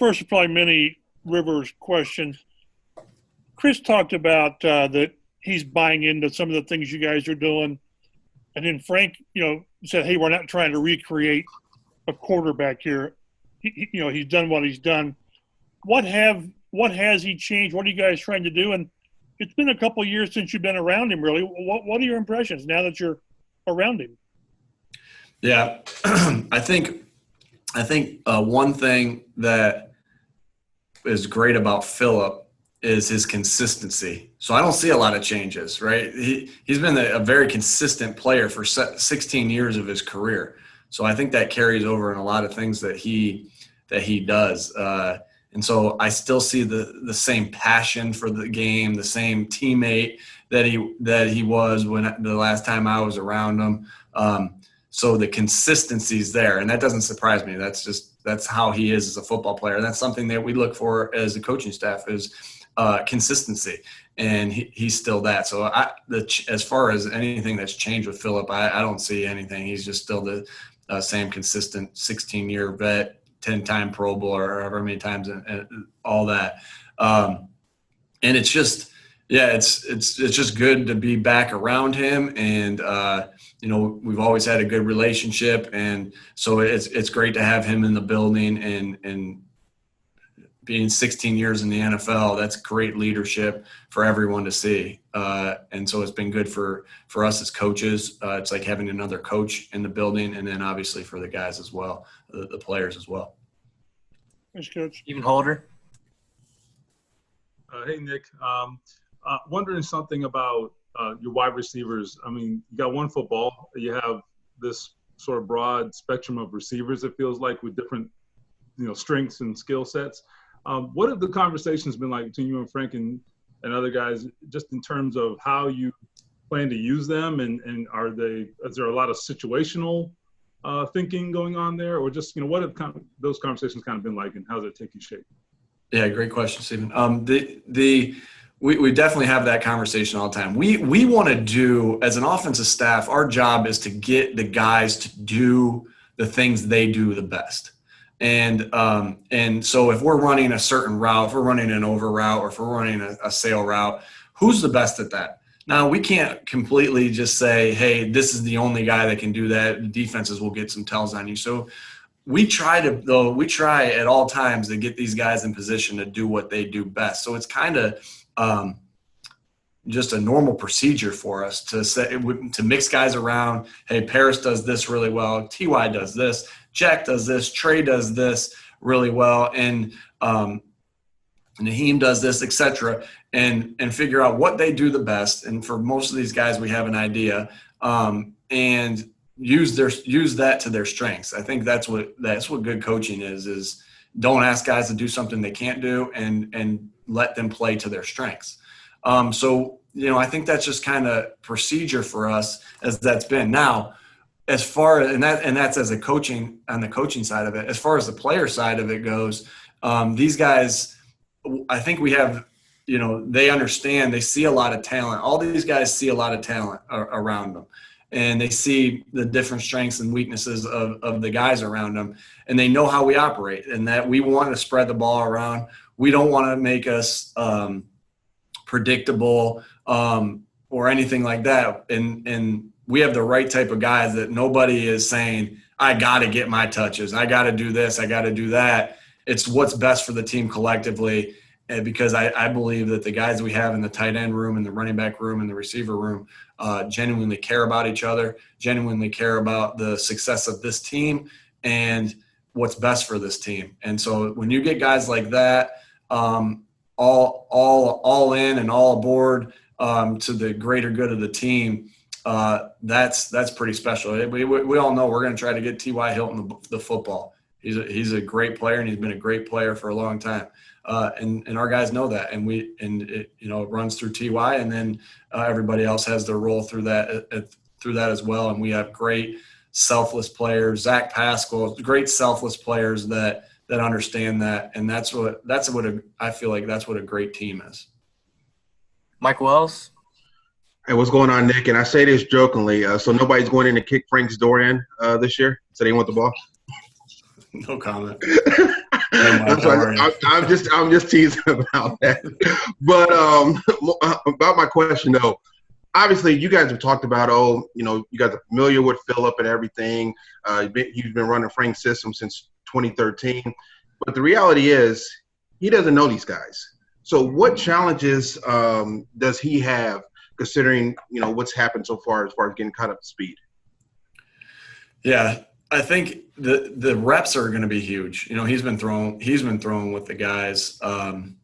first of probably many Rivers questions. Chris talked about that he's buying into some of the things you guys are doing. And then Frank, said, hey, we're not trying to recreate a quarterback here. He's done what he's done. What has he changed? What are you guys trying to do? And it's been a couple of years since you've been around him, really. What are your impressions now that you're around him? Yeah, I think one thing that is great about Phillip is his consistency. So I don't see a lot of changes, right? He's been a very consistent player for 16 years of his career. So I think that carries over in a lot of things that he does. And so I still see the same passion for the game, the same teammate that he was when the last time I was around him. So the consistency's there, and that doesn't surprise me. That's how he is as a football player. And that's something that we look for as a coaching staff is consistency, and he's still that. So as far as anything that's changed with Phillip, I don't see anything. He's just still the same consistent 16-year vet, 10-time Pro Bowl or however many times and all that. And it's just, it's just good to be back around him. And, we've always had a good relationship. And so it's great to have him in the building and being 16 years in the NFL, that's great leadership for everyone to see. And so it's been good for us as coaches. It's like having another coach in the building, and then obviously for the guys as well, the players as well. Thanks, Coach. Even Holder. Hey, Nick. Wondering something about your wide receivers. I mean, you got one football. You have this sort of broad spectrum of receivers, it feels like, with different, strengths and skill sets. What have the conversations been like between you and Frank and other guys, just in terms of how you plan to use them, and is there a lot of situational thinking going on there, or just what have those conversations kind of been like, and how does it take you shape? Yeah, great question, Stephen. We definitely have that conversation all the time. We want to do, as an offensive staff, our job is to get the guys to do the things they do the best. And so if we're running a certain route, if we're running an over route, or if we're running a sail route, who's the best at that? Now, we can't completely just say, hey, this is the only guy that can do that. The defenses will get some tells on you. So we try at all times to get these guys in position to do what they do best. So it's kind of just a normal procedure for us to mix guys around. Hey, Paris does this really well. TY does this. Jack does this. Trey does this really well. And Naheem does this, etc. And figure out what they do the best. And for most of these guys, we have an idea, and use that to their strengths. I think that's what good coaching is don't ask guys to do something they can't do, and let them play to their strengths. So, I think that's just kind of procedure for us as that's been. Now, as far as, and that's as a coaching, on the coaching side of it, as far as the player side of it goes, these guys, I think we have, they understand, they see a lot of talent. All these guys see a lot of talent around them, and they see the different strengths and weaknesses of the guys around them, and they know how we operate, and that we want to spread the ball around. We don't want to make us predictable or anything like that. And we have the right type of guys that nobody is saying, I got to get my touches. I got to do this. I got to do that. It's what's best for the team collectively. And because I believe that the guys we have in the tight end room and the running back room and the receiver room genuinely care about each other, genuinely care about the success of this team and what's best for this team. And so when you get guys like that, all in and all aboard to the greater good of the team, that's pretty special. We all know we're going to try to get T.Y. Hilton the football. He's a great player, and he's been a great player for a long time. And our guys know that, and it runs through Ty, and then everybody else has their role through that as well. And we have great selfless players, Zach Pascal, great selfless players that understand that, and that's what I feel like that's what a great team is. Mike Wells. Hey, what's going on, Nick? And I say this jokingly, so nobody's going in to kick Frank's door in this year, so they want the ball. No comment. That's right. I'm just teasing about that. But about my question though, obviously you guys have talked about, you guys are familiar with Phillip and everything. You've been running Frank's system since 2013. But the reality is he doesn't know these guys. So what challenges does he have considering, what's happened so far as getting caught up to speed? Yeah, I think the reps are going to be huge. He's been throwing with the guys on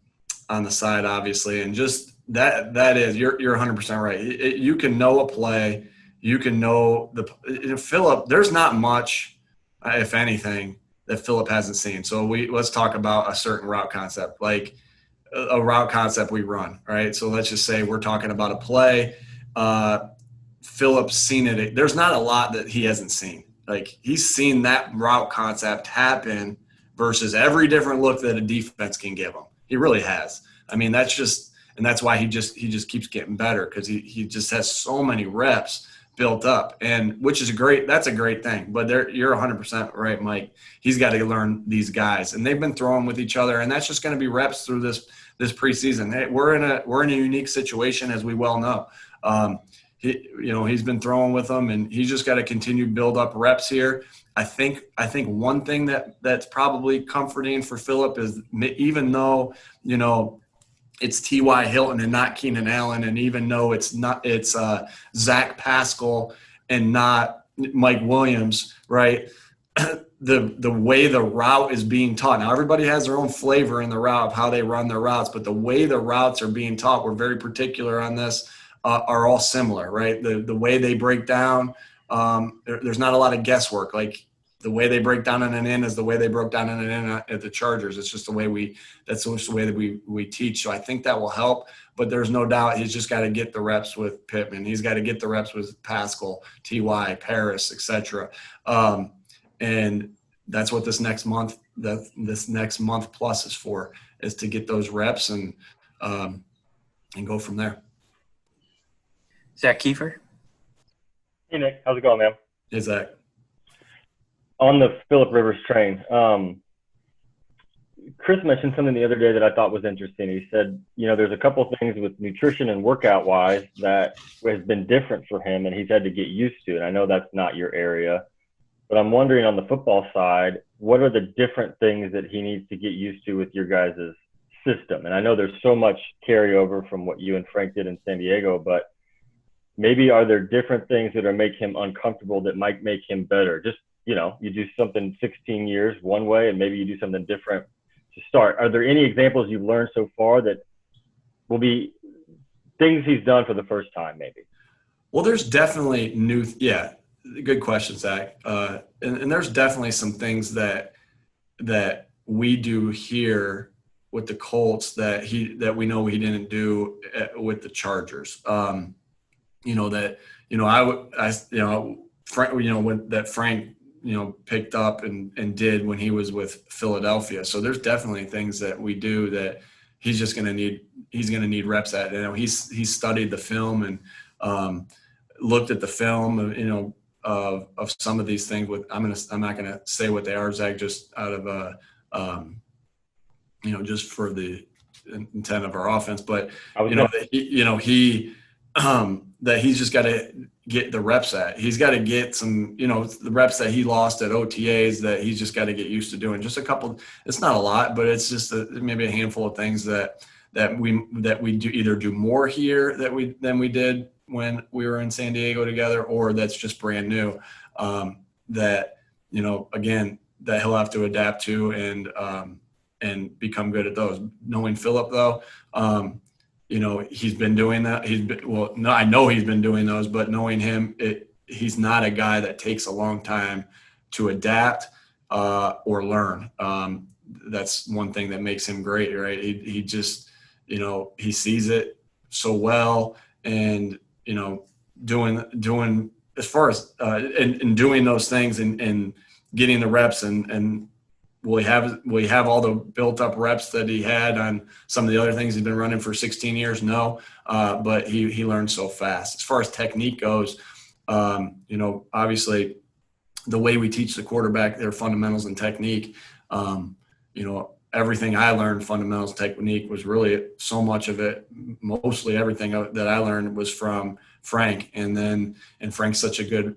the side, obviously, and just that is you're 100% right. You can know a play, you can know Phillip. There's not much, if anything, that Phillip hasn't seen. So let's talk about a certain route concept, like a route concept we run, right? So let's just say we're talking about a play. Phillip's seen it. There's not a lot that he hasn't seen. Like he's seen that route concept happen versus every different look that a defense can give him. He really has. I mean, that's why he just keeps getting better because he just has so many reps built up, and which is that's a great thing. But you're 100% right, Mike. He's got to learn these guys, and they've been throwing with each other, and that's just going to be reps through this preseason. Hey, we're in a unique situation, as we well know. He's been throwing with them, and he's just got to continue to build up reps here. I think one thing that's probably comforting for Phillip is, even though it's T.Y. Hilton and not Keenan Allen, and even though it's Zach Pascal and not Mike Williams, right? The way the route is being taught. Now, everybody has their own flavor in the route of how they run their routes, but the way the routes are being taught, we're very particular on this, are all similar, right? The way they break down, there's not a lot of guesswork. Like the way they break down in an in is the way they broke down in an in at the Chargers. It's just the way that's just the way that we teach. So I think that will help, but there's no doubt he's just got to get the reps with Pittman. He's got to get the reps with Pascal, T.Y., Paris, etc. And that's what this next month plus is for, is to get those reps and go from there. Zach Kiefer. Hey, Nick. How's it going, man? Hey, Zach. On the Phillip Rivers train, Chris mentioned something the other day that I thought was interesting. He said, there's a couple of things with nutrition and workout-wise that has been different for him, and he's had to get used to. And I know that's not your area, but I'm wondering on the football side, what are the different things that he needs to get used to with your guys' system? And I know there's so much carryover from what you and Frank did in San Diego, but maybe are there different things that make him uncomfortable that might make him better? Just, you do something 16 years one way and maybe you do something different to start. Are there any examples you've learned so far that will be things he's done for the first time maybe? Well, there's definitely good question, Zach. And there's definitely some things that we do here with the Colts that we know he didn't do with the Chargers. Frank picked up and did when he was with Philadelphia. So there's definitely things that we do that he's just going to need reps at. He's studied the film and looked at the film of some of these things. I'm not going to say what they are, Zach, just out of just for the intent of our offense. But that he's just got to get the reps at. He's got to get some, the reps that he lost at OTAs that he's just got to get used to doing. Just a couple. It's not a lot, but it's just maybe a handful of things that we do either do more here than we did when we were in San Diego together, or that's just brand new. That again, that he'll have to adapt to and become good at those. Knowing Phillip though. He's been doing that. I know he's been doing those, but knowing him, he's not a guy that takes a long time to adapt or learn. That's one thing that makes him great, right? He just, he sees it so well, and doing as far as and doing those things and getting the reps and. Will he have all the built up reps that he had on some of the other things he's been running for 16 years? No, but he learned so fast. As far as technique goes, obviously the way we teach the quarterback their fundamentals and technique, everything I learned, fundamentals, technique, was really so much of it, mostly everything that I learned was from Frank. And Frank's such a good,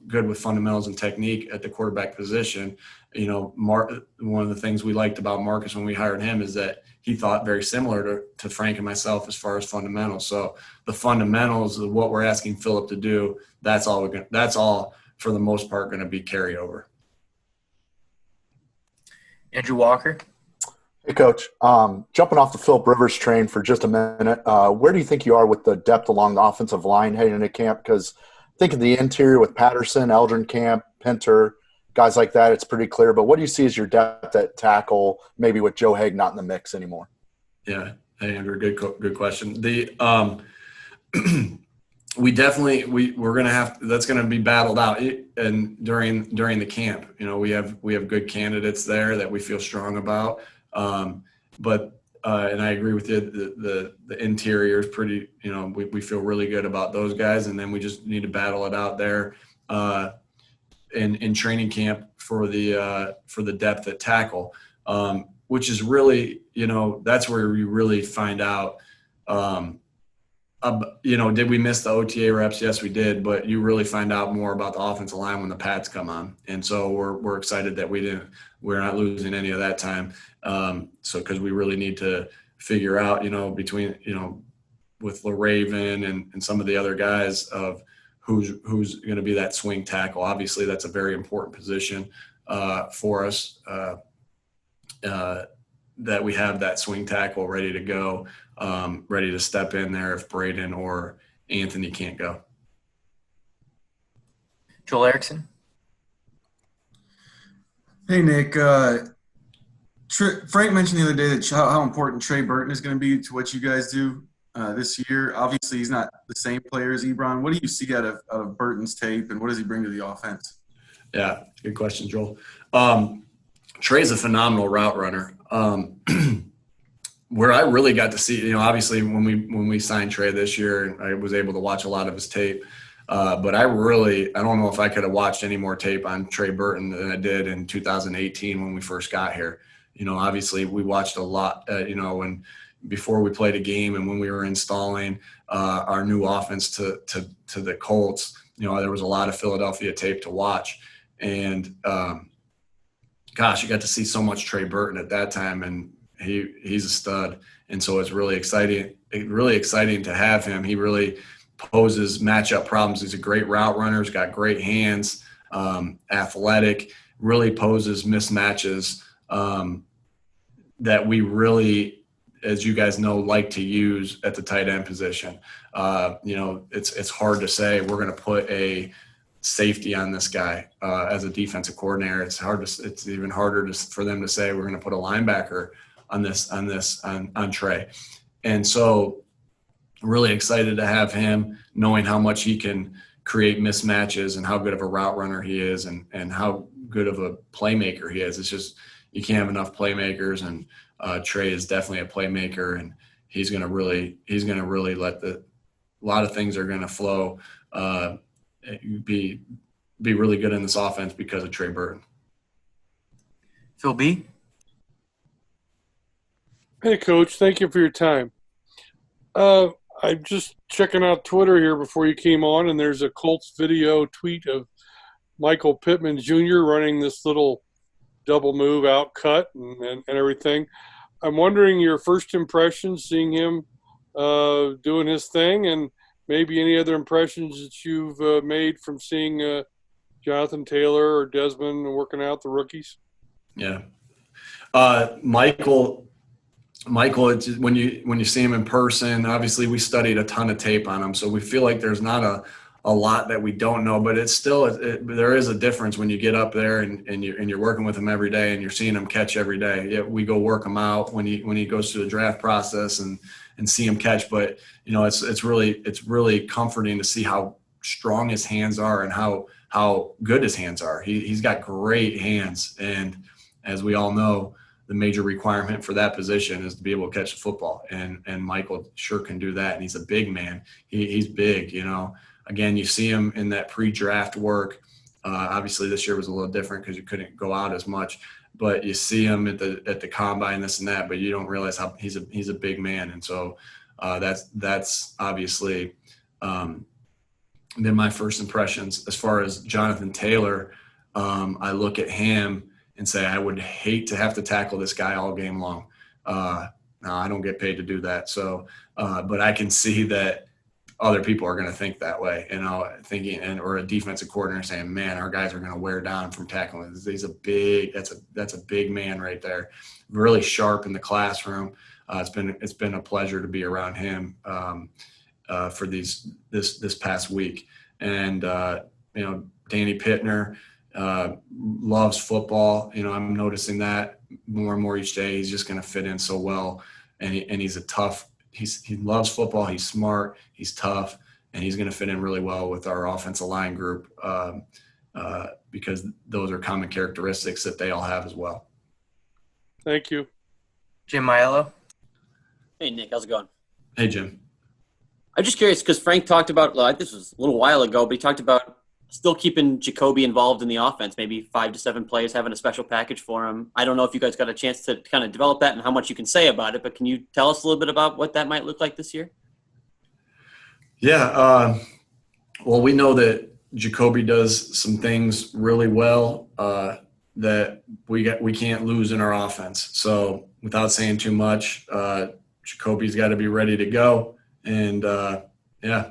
good with fundamentals and technique at the quarterback position. One of the things we liked about Marcus when we hired him is that he thought very similar to Frank and myself as far as fundamentals. So the fundamentals of what we're asking Philip to do, that's all for the most part going to be carryover. Andrew Walker. Hey, Coach. Jumping off the Philip Rivers train for just a minute, where do you think you are with the depth along the offensive line heading into camp? Because I think in the interior with Patterson, Eldrin Camp, Pinter, guys like that, it's pretty clear. But what do you see as your depth at tackle, maybe with Joe Haig not in the mix anymore? Yeah. Hey, Andrew, good question. We're going to have – that's going to be battled out and during the camp. We have good candidates there that we feel strong about. But I agree with you, the interior is pretty – we feel really good about those guys, and then we just need to battle it out there in training camp for the depth at tackle, which is really that's where you really find out. Did we miss the OTA reps? Yes, we did, but you really find out more about the offensive line when the pads come on. And so we're excited that we're not losing any of that time. Because we really need to figure out, between, with LaRaven and some of the other guys of who's going to be that swing tackle. Obviously that's a very important position for us, that we have that swing tackle ready to go, ready to step in there if Braden or Anthony can't go. Joel Erickson. Hey, Nick. Frank mentioned the other day that how important Trey Burton is going to be to what you guys do this year. Obviously, he's not the same player as Ebron. What do you see out of Burton's tape, and what does he bring to the offense? Yeah, good question, Joel. Trey's a phenomenal route runner. Where I really got to see, obviously when we signed Trey this year, I was able to watch a lot of his tape. But I don't know if I could have watched any more tape on Trey Burton than I did in 2018 when we first got here. Obviously we watched a lot, when before we played a game and when we were installing our new offense to the Colts, there was a lot of Philadelphia tape to watch. And gosh, you got to see so much Trey Burton at that time, and he's a stud. And so it's really exciting to have him. He really poses matchup problems. He's a great route runner. He's got great hands, athletic, really poses mismatches that we really, as you guys know, like to use at the tight end position. It's hard to say we're going to put a safety on this guy as a defensive coordinator. It's even harder for them to say we're going to put a linebacker on Trey. And so really excited to have him, knowing how much he can create mismatches and how good of a route runner he is and how good of a playmaker he is. It's just, you can't have enough playmakers, and Trey is definitely a playmaker, and he's going to really let a lot of things are going to flow, be really good in this offense because of Trey Burton. Phil B. Hey, Coach. Thank you for your time. I'm just checking out Twitter here before you came on, and there's a Colts video tweet of Michael Pittman Jr. running this little double move out cut and everything. I'm wondering your first impressions seeing him doing his thing, and maybe any other impressions that you've made from seeing Jonathan Taylor or Desmond working out the rookies. Yeah. Michael, it's just, when you see him in person, obviously we studied a ton of tape on him, so we feel like there's not a lot that we don't know, but it's still there is a difference when you get up there and you're working with him every day and you're seeing him catch every day. Yeah, we go work him out when he goes through the draft process and see him catch, but it's really comforting to see how strong his hands are and how good his hands are. He's got great hands, and as we all know, the major requirement for that position is to be able to catch the football. And Michael sure can do that. And he's a big man. He's big, Again, you see him in that pre-draft work. Obviously this year was a little different because you couldn't go out as much. but you see him at the combine, this and that, but you don't realize how he's a big man. And so that's obviously been my first impressions. As far as Jonathan Taylor, I look at him and say, I would hate to have to tackle this guy all game long. No, I don't get paid to do that. So, but I can see that other people are going to think that way, or a defensive coordinator saying, man, our guys are going to wear down from tackling. That's a big man right there. Really sharp in the classroom. It's been a pleasure to be around him for this past week. And, Danny Pittner loves football. I'm noticing that more and more each day. He's just going to fit in so well. And he's he loves football. He's smart. He's tough, and he's going to fit in really well with our offensive line group because those are common characteristics that they all have as well. Thank you. Jim Aiello. Hey, Nick, how's it going? Hey, Jim. I'm just curious because Frank talked about, this was a little while ago, but he talked about still keeping Jacobi involved in the offense, maybe 5 to 7 plays, having a special package for him. I don't know if you guys got a chance to kind of develop that and how much you can say about it, but can you tell us a little bit about what that might look like this year? Yeah. Well, we know that Jacobi does some things really well that we can't lose in our offense. So without saying too much, Jacobi's got to be ready to go. And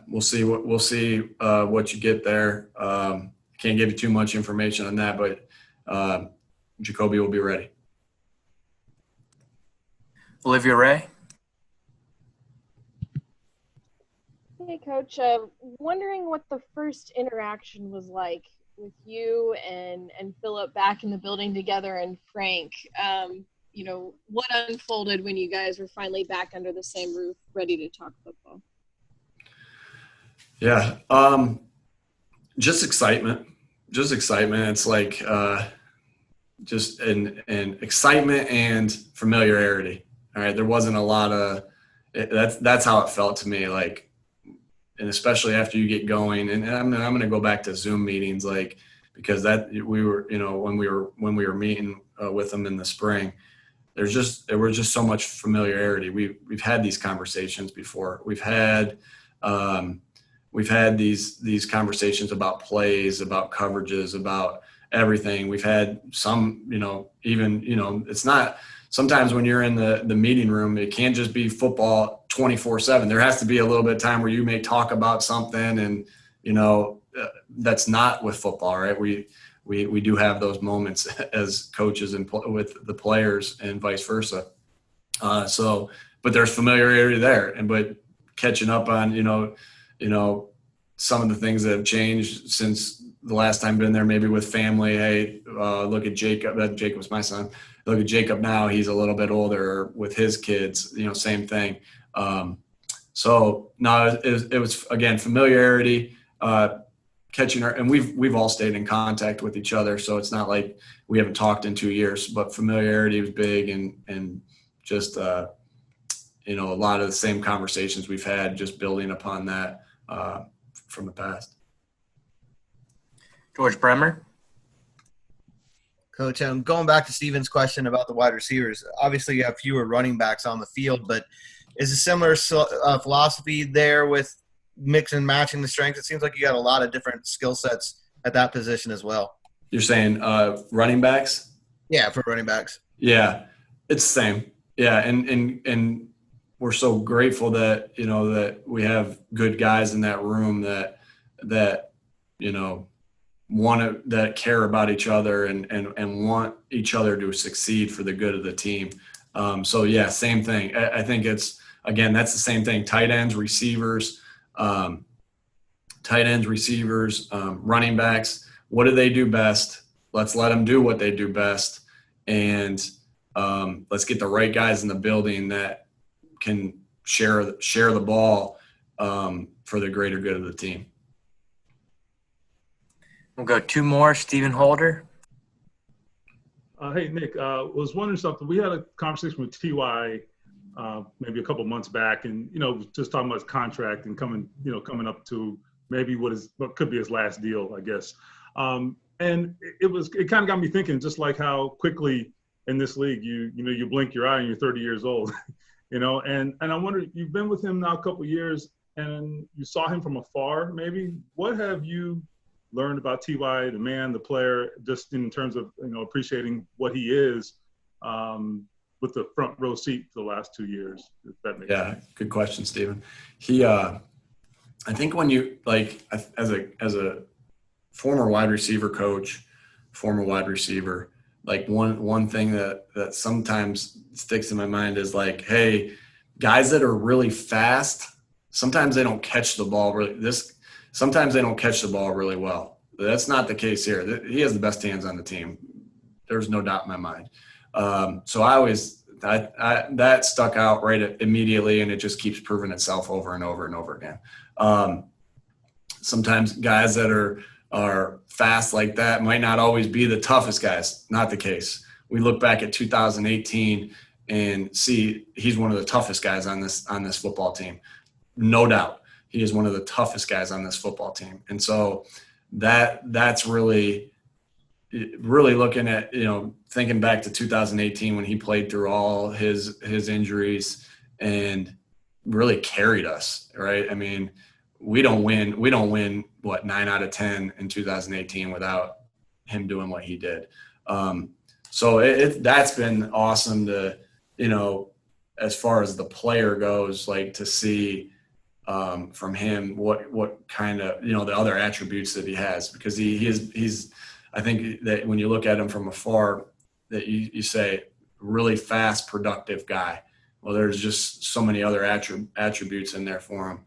we'll see what you get there. Can't give you too much information on that, but Jacobi will be ready. Olivia Ray. Hey, Coach. Wondering what the first interaction was like with you and Philip back in the building together and Frank. What unfolded when you guys were finally back under the same roof, ready to talk football? Yeah. Just excitement. It's like just an excitement and familiarity. All right. There wasn't a lot of that's how it felt to me. Like, and especially after you get going, and I'm going to go back to Zoom meetings, like, because that we were, when we were meeting with them in the spring, there was just so much familiarity. We've had these conversations before. We've had these conversations about plays, about coverages, about everything. We've had some, it's not sometimes when you're in the meeting room, it can't just be football 24/7. There has to be a little bit of time where you may talk about something and, that's not with football, right? We do have those moments as coaches and with the players and vice versa. But there's familiarity there, but catching up on, some of the things that have changed since the last time been there, maybe with family. Hey, look at Jacob. Jacob's my son. Look at Jacob now. He's a little bit older with his kids, same thing. So no, it was again, familiarity, catching and we've all stayed in contact with each other. So it's not like we haven't talked in 2 years, but familiarity was big and just, a lot of the same conversations we've had, just building upon that from the past. George Bremer. Coach, going back to Steven's question about the wide receivers, obviously you have fewer running backs on the field, but is a similar philosophy there with mix and matching the strengths? It seems like you got a lot of different skill sets at that position as well. You're saying running backs? Yeah, for running backs. Yeah, it's the same. Yeah, and we're so grateful that that we have good guys in that room that that care about each other and want each other to succeed for the good of the team. So yeah, same thing. I think that's the same thing. Tight ends, receivers, running backs. What do they do best? Let's let them do what they do best, and let's get the right guys in the building that can share the ball for the greater good of the team. We'll go 2 more. Stephen Holder. Hey, Nick, was wondering something. We had a conversation with TY maybe a couple months back, and just talking about his contract and coming up to maybe what could be his last deal, I guess. And And it kind of got me thinking, just like how quickly in this league you blink your eye and you're 30 years old, and I wonder, you've been with him now a couple of years and you saw him from afar. Maybe what have you learned about Ty, the man, the player, just in terms of appreciating what he is, with the front row seat for the last 2 years? If that makes sense. Good question, Stephen. He, I think when you as a former wide receiver coach, former wide receiver, one thing that sometimes sticks in my mind is hey, guys that are really fast, sometimes they don't catch the ball sometimes they don't catch the ball really well. That's not the case here. He has the best hands on the team. There's no doubt in my mind. So that stuck out right immediately, and it just keeps proving itself over and over and over again. Sometimes guys that are fast like that might not always be the toughest guys. Not the case. We look back at 2018 and see he's one of the toughest guys on this football team. No doubt. He is one of the toughest guys on this football team. And so that's really looking at, thinking back to 2018 when he played through all his injuries and really carried us, right? I mean, we don't win 9 out of 10 in 2018 without him doing what he did. So that's been awesome to, as far as the player goes, to see from him what kind of, the other attributes that he has, because he's I think that when you look at him from afar, that you say really fast, productive guy. Well, there's just so many other attributes in there for him.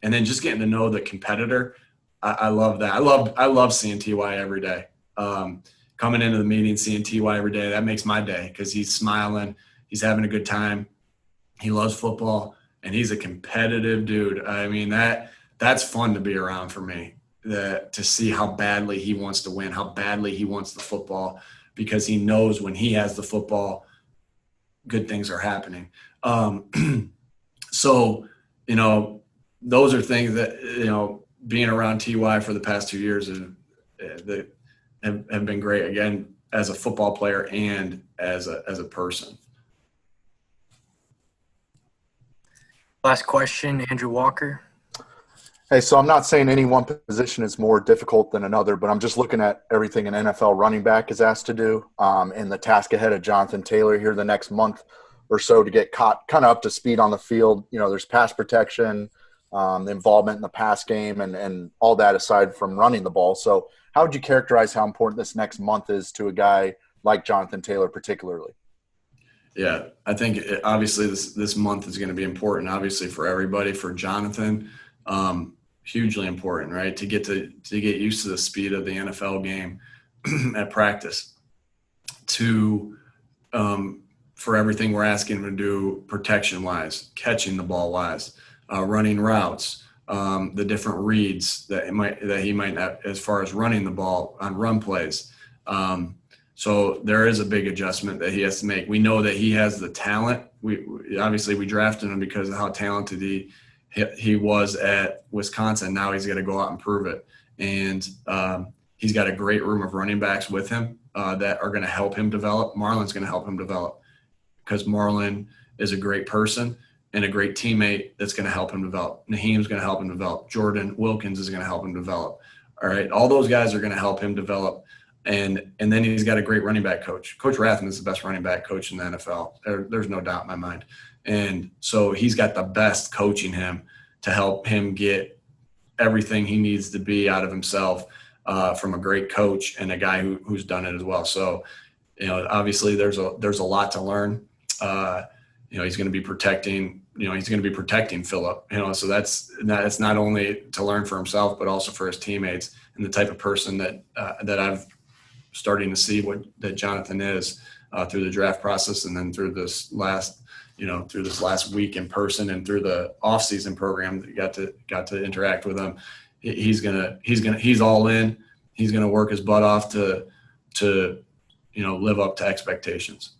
And then just getting to know the competitor. I love that. I love seeing TY every day. Coming into the meeting, seeing TY every day, that makes my day, because he's smiling. He's having a good time. He loves football, and he's a competitive dude. I mean, that's fun to be around for me, to see how badly he wants to win, how badly he wants the football, because he knows when he has the football, good things are happening. So, those are things that, being around TY for the past 2 years have been great, again, as a football player and as a person. Last question, Andrew Walker. Hey, so I'm not saying any one position is more difficult than another, but I'm just looking at everything an NFL running back is asked to do, and the task ahead of Jonathan Taylor here the next month or so to get caught kind of up to speed on the field. There's pass protection, involvement in the pass game, and all that aside from running the ball. So how would you characterize how important this next month is to a guy like Jonathan Taylor particularly? Yeah, I think obviously this month is going to be important, obviously, for everybody. For Jonathan, hugely important, right? To get used to the speed of the NFL game at practice, for everything we're asking him to do protection-wise, catching the ball-wise, running routes, the different reads that he might have as far as running the ball on run plays. So there is a big adjustment that he has to make. We know that he has the talent. We drafted him because of how talented he was at Wisconsin. Now he's got to go out and prove it. And he's got a great room of running backs with him that are going to help him develop. Marlon's going to help him develop, because Marlon is a great person and a great teammate that's going to help him develop. Naheem's going to help him develop. Jordan Wilkins is going to help him develop. All right. All those guys are going to help him develop. And then he's got a great running back coach. Coach Rathman is the best running back coach in the NFL. There's no doubt in my mind. And so he's got the best coaching him to help him get everything he needs to be out of himself, from a great coach and a guy who's done it as well. So, obviously there's a lot to learn. He's going to be protecting Philip, so that's not only to learn for himself, but also for his teammates and the type of person that I've starting to see that Jonathan is through the draft process, and then through this last week in person and through the off-season program that got to interact with him. He's all in. He's going to work his butt off to live up to expectations.